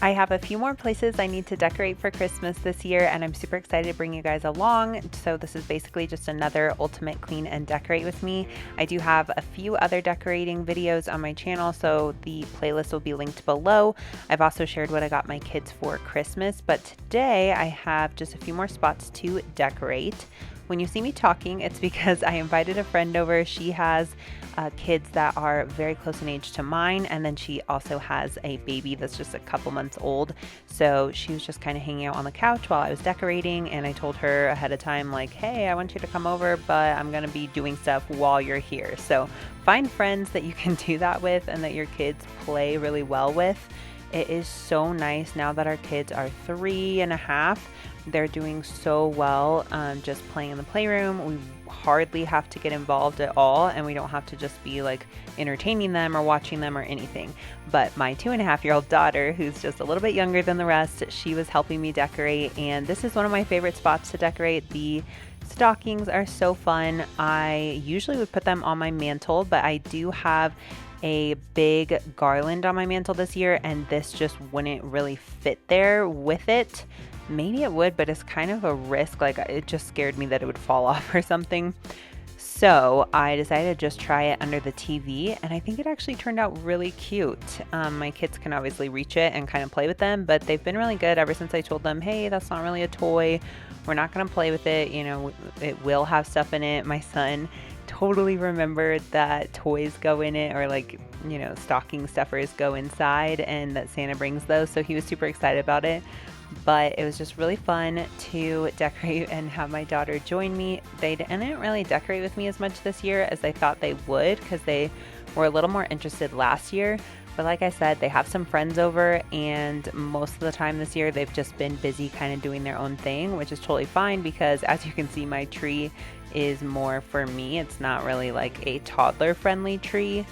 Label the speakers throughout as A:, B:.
A: I have a few more places I need to decorate for Christmas this year, and I'm super excited to bring you guys along. So this is basically just another ultimate clean and decorate with me. I do have a few other decorating videos on my channel, so the playlist will be linked below. I've also shared what I got my kids for Christmas, but today I have just a few more spots to decorate. When you see me talking, it's because I invited a friend over. She has kids that are very close in age to mine, and then she also has a baby that's just a couple months old. So she was just kind of hanging out on the couch while I was decorating, and I told her ahead of time, like, hey, I want you to come over, but I'm gonna be doing stuff while you're here. So find friends that you can do that with and that your kids play really well with. It is so nice now that our kids are 3.5. They're doing so well just playing in the playroom. We hardly have to get involved at all, and we don't have to just be like entertaining them or watching them or anything. But my 2.5-year-old daughter, who's just a little bit younger than the rest, she was helping me decorate, and this is one of my favorite spots to decorate. The stockings are so fun. I usually would put them on my mantle, but I do have a big garland on my mantle this year, and this just wouldn't really fit there with it. Maybe it would, but it's kind of a risk. Like, it just scared me that it would fall off or something. So I decided to just try it under the TV, and I think it actually turned out really cute. My kids can obviously reach it and kind of play with them, but they've been really good ever since I told them, hey, that's not really a toy. We're not going to play with it. You know, it will have stuff in it. My son totally remembered that toys go in it, or like, you know, stocking stuffers go inside, and that Santa brings those. So he was super excited about it. But it was just really fun to decorate and have my daughter join me. They didn't really decorate with me as much this year as I thought they would, because they were a little more interested last year. But like I said, they have some friends over, and most of the time this year they've just been busy kind of doing their own thing, which is totally fine, because as you can see, my tree is more for me. It's not really like a toddler friendly tree.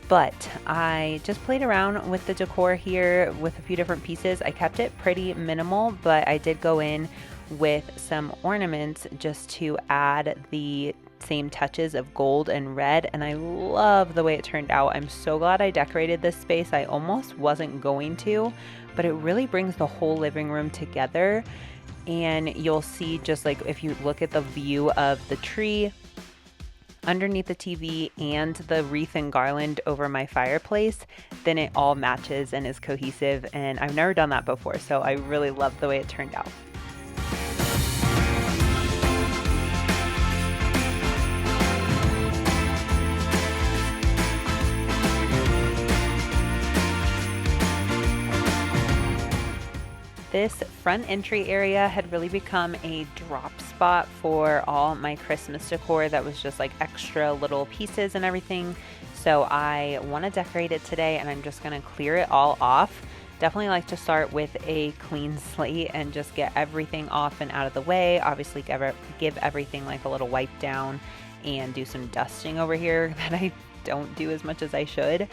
A: But I just played around with the decor here with a few different pieces. I kept it pretty minimal, but I did go in with some ornaments just to add the same touches of gold and red, and I love the way it turned out. I'm so glad I decorated this space. I almost wasn't going to, but it really brings the whole living room together. And you'll see, just like if you look at the view of the tree underneath the TV and the wreath and garland over my fireplace, then it all matches and is cohesive, and I've never done that before, so I really love the way it turned out. This front entry area had really become a drop spot for all my Christmas decor that was just like extra little pieces and everything. So I want to decorate it today, and I'm just going to clear it all off. Definitely like to start with a clean slate and just get everything off and out of the way. Obviously give everything like a little wipe down and do some dusting over here that I don't do as much as I should.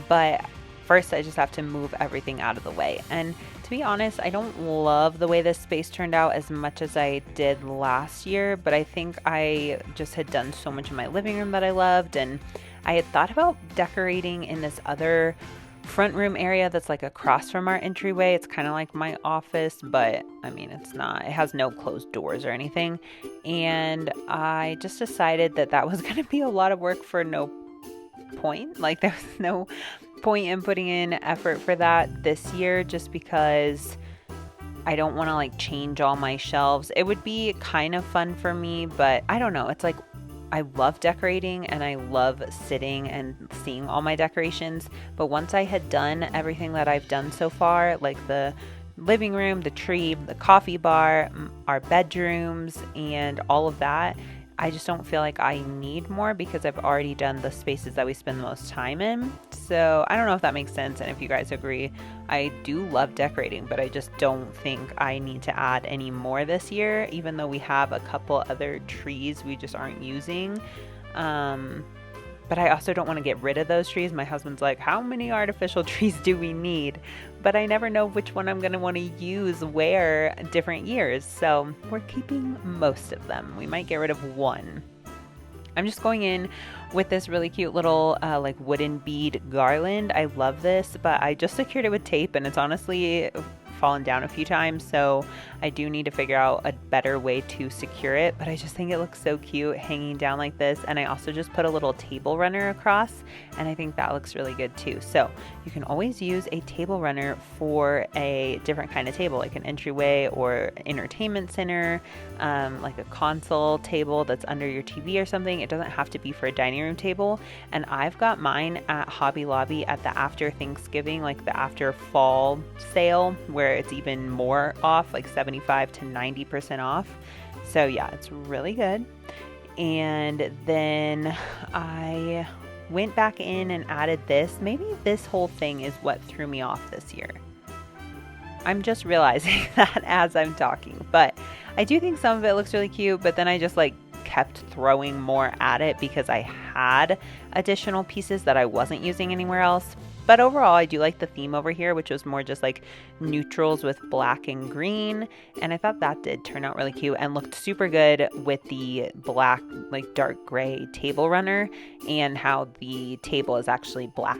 A: But first I just have to move everything out of the way. And to be honest, I don't love the way this space turned out as much as I did last year, but I think I just had done so much in my living room that I loved, and I had thought about decorating in this other front room area that's like across from our entryway. It's kind of like my office, but I mean, it's not, it has no closed doors or anything. And I just decided that that was going to be a lot of work for no point. Like, there was no point in putting in effort for that this year, just because I don't want to like change all my shelves. It would be kind of fun for me, but I don't know. It's like, I love decorating and I love sitting and seeing all my decorations. But once I had done everything that I've done so far, like the living room, the tree, the coffee bar, our bedrooms, and all of that, I just don't feel like I need more, because I've already done the spaces that we spend the most time in. So I don't know if that makes sense, and if you guys agree. I do love decorating, but I just don't think I need to add any more this year, even though we have a couple other trees we just aren't using. But I also don't want to get rid of those trees. My husband's like, how many artificial trees do we need? But I never know which one I'm going to want to use where different years. So we're keeping most of them. We might get rid of one. I'm just going in with this really cute little like wooden bead garland. I love this, but I just secured it with tape and it's honestly fallen down a few times, so I do need to figure out a better way to secure it, but I just think it looks so cute hanging down like this. And I also just put a little table runner across, and I think that looks really good too. So you can always use a table runner for a different kind of table, like an entryway or entertainment center, like a console table that's under your TV or something. It doesn't have to be for a dining room table. And I've got mine at Hobby Lobby at the after Thanksgiving, like the after fall sale, where it's even more off, like 75 to 90% off. So yeah, it's really good. And then I went back in and added this. Maybe this whole thing is what threw me off this year. I'm just realizing that as I'm talking, but I do think some of it looks really cute, but then I just like kept throwing more at it because I had additional pieces that I wasn't using anywhere else. But overall, I do like the theme over here, which was more just like neutrals with black and green. And I thought that did turn out really cute and looked super good with the black, like dark gray table runner and how the table is actually black.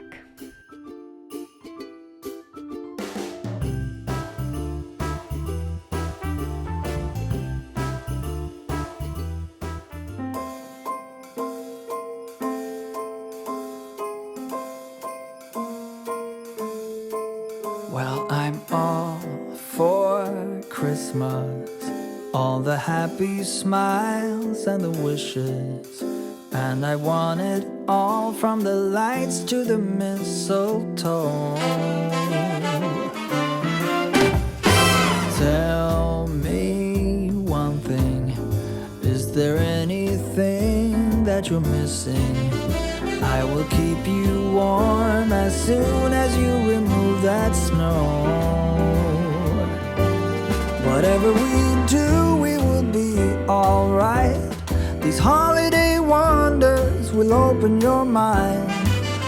B: Well, I'm all for Christmas, all the happy smiles and the wishes, and I want it all from the lights to the mistletoe. Tell me one thing, is there anything that you're missing? I will keep you warm as soon as you remove that snow. Whatever we do, we will be alright. These holiday wonders will open your mind.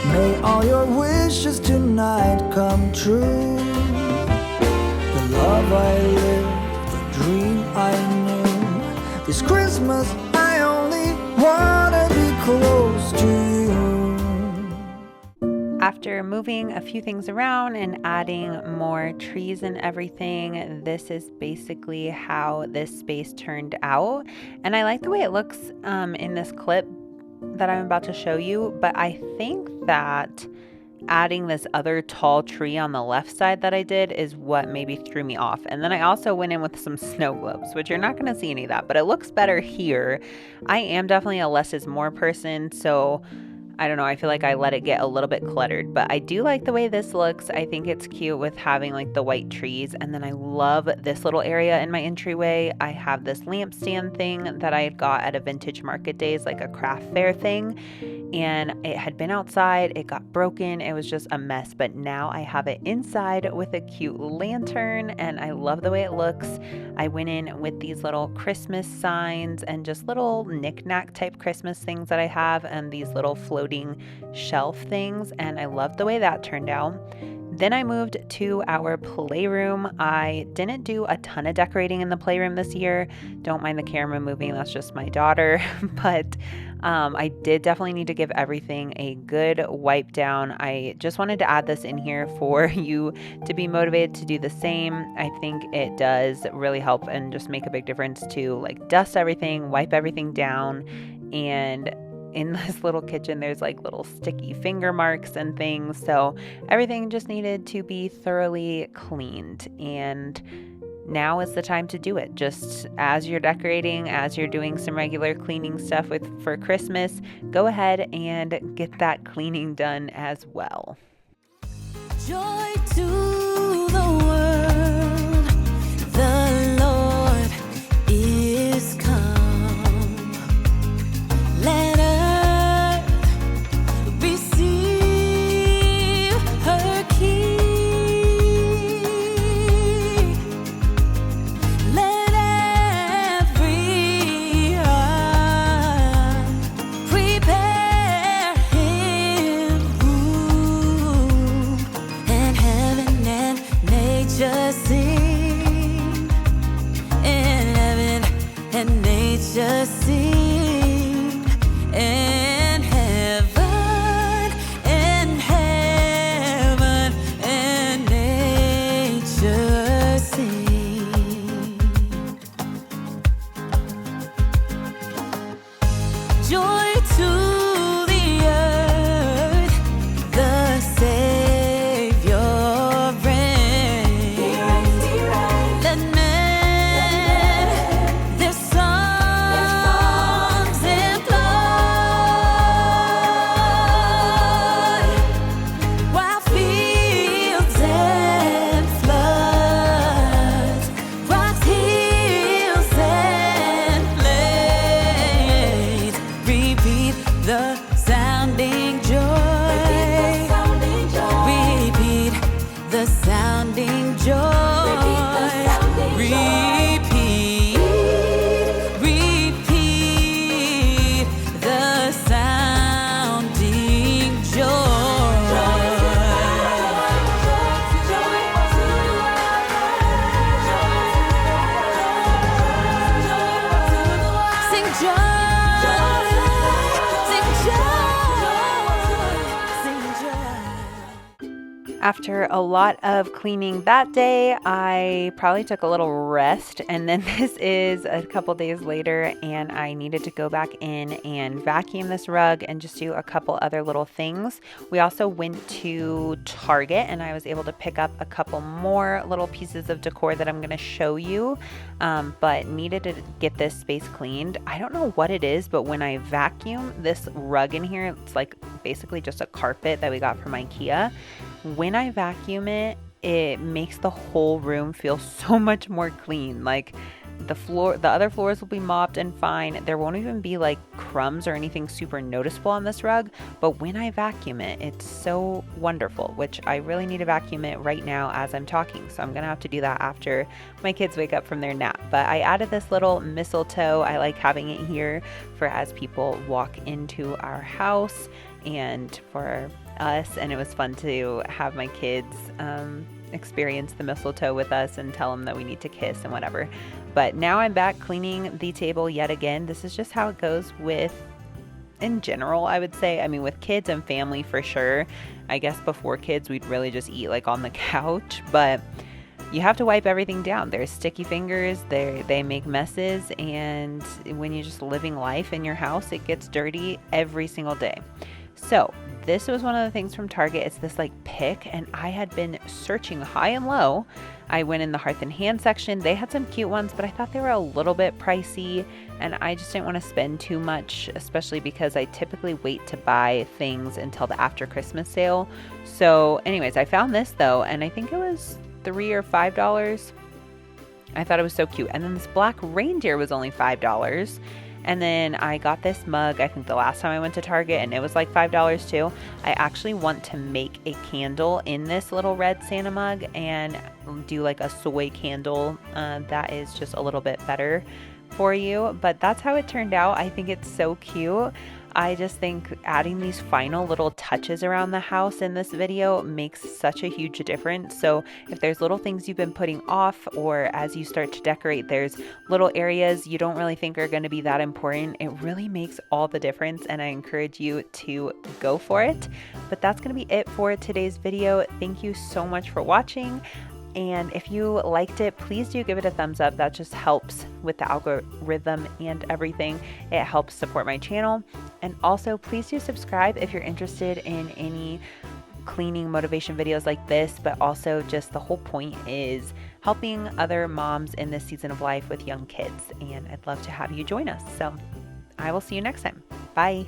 B: May all your wishes tonight come true. The love I lived, the dream I knew. This Christmas I only wanna be close to you.
A: After moving a few things around and adding more trees and everything, this is basically how this space turned out. And I like the way it looks in this clip that I'm about to show you, but I think that adding this other tall tree on the left side that I did is what maybe threw me off. And then I also went in with some snow globes, which you're not going to see any of that, but it looks better here. I am definitely a less is more person, so I don't know, I feel like I let it get a little bit cluttered, but I do like the way this looks. I think it's cute with having like the white trees, and then I love this little area in my entryway. I have this lampstand thing that I had got at a vintage market days, like a craft fair thing, and it had been outside, it got broken, it was just a mess, but now I have it inside with a cute lantern, and I love the way it looks. I went in with these little Christmas signs and just little knick-knack type Christmas things that I have, and these little floating shelf things, and I love the way that turned out. Then I moved to our playroom. I didn't do a ton of decorating in the playroom this year. Don't mind the camera moving, that's just my daughter. But I did definitely need to give everything a good wipe down. I just wanted to add this in here for you to be motivated to do the same. I think it does really help and just make a big difference to like dust everything, wipe everything down. And in this little kitchen, there's like little sticky finger marks and things. So everything just needed to be thoroughly cleaned. And now is the time to do it. Just as you're decorating, as you're doing some regular cleaning stuff for Christmas, go ahead and get that cleaning done as well.
C: Joy to the world, the Lord is come. Let just sing, joy to the earth, the Savior reigns. Let men their songs employ, while fields and floods, rocks, hills, and plains repeat the sounding joy. Repeat the sounding joy. Repeat, repeat the sounding joy. Sing joy, sing joy, sing joy.
A: After a lot of cleaning that day, I probably took a little rest, and then this is a couple days later, and I needed to go back in and vacuum this rug and just do a couple other little things. We also went to Target, and I was able to pick up a couple more little pieces of decor that I'm going to show you, but needed to get this space cleaned. I don't know what it is, but when I vacuum this rug in here, it's like basically just a carpet that we got from IKEA. When I vacuum it, it makes the whole room feel so much more clean. Like the other floors will be mopped and fine. There won't even be like crumbs or anything super noticeable on this rug. But when I vacuum it, it's so wonderful, which I really need to vacuum it right now as I'm talking. So I'm going to have to do that after my kids wake up from their nap. But I added this little mistletoe. I like having it here for as people walk into our house and for us, and it was fun to have my kids experience the mistletoe with us and tell them that we need to kiss and whatever. But now I'm back cleaning the table yet again. This is just how it goes with, in general, I would say. I mean, with kids and family for sure. I guess before kids, we'd really just eat like on the couch, but you have to wipe everything down. There's sticky fingers, they make messes, and when you're just living life in your house, it gets dirty every single day. So this was one of the things from Target. It's this like pick, and I had been searching high and low. I went in the Hearth and Hand section. They had some cute ones, but I thought they were a little bit pricey, and I just didn't want to spend too much, especially because I typically wait to buy things until the after Christmas sale. So anyways, I found this though, and I think it was $3 or $5. I thought it was so cute. And then this black reindeer was only $5. And then I got this mug, I think the last time I went to Target, and it was like $5 too. I actually want to make a candle in this little red Santa mug and do like a soy candle that is just a little bit better for you. But that's how it turned out. I think it's so cute. I just think adding these final little touches around the house in this video makes such a huge difference. So if there's little things you've been putting off, or as you start to decorate, there's little areas you don't really think are going to be that important, it really makes all the difference, and I encourage you to go for it. But that's going to be it for today's video. Thank you so much for watching. And if you liked it, please do give it a thumbs up. That just helps with the algorithm and everything. It helps support my channel. And also, please do subscribe if you're interested in any cleaning motivation videos like this, but also just the whole point is helping other moms in this season of life with young kids. And I'd love to have you join us. So I will see you next time. Bye.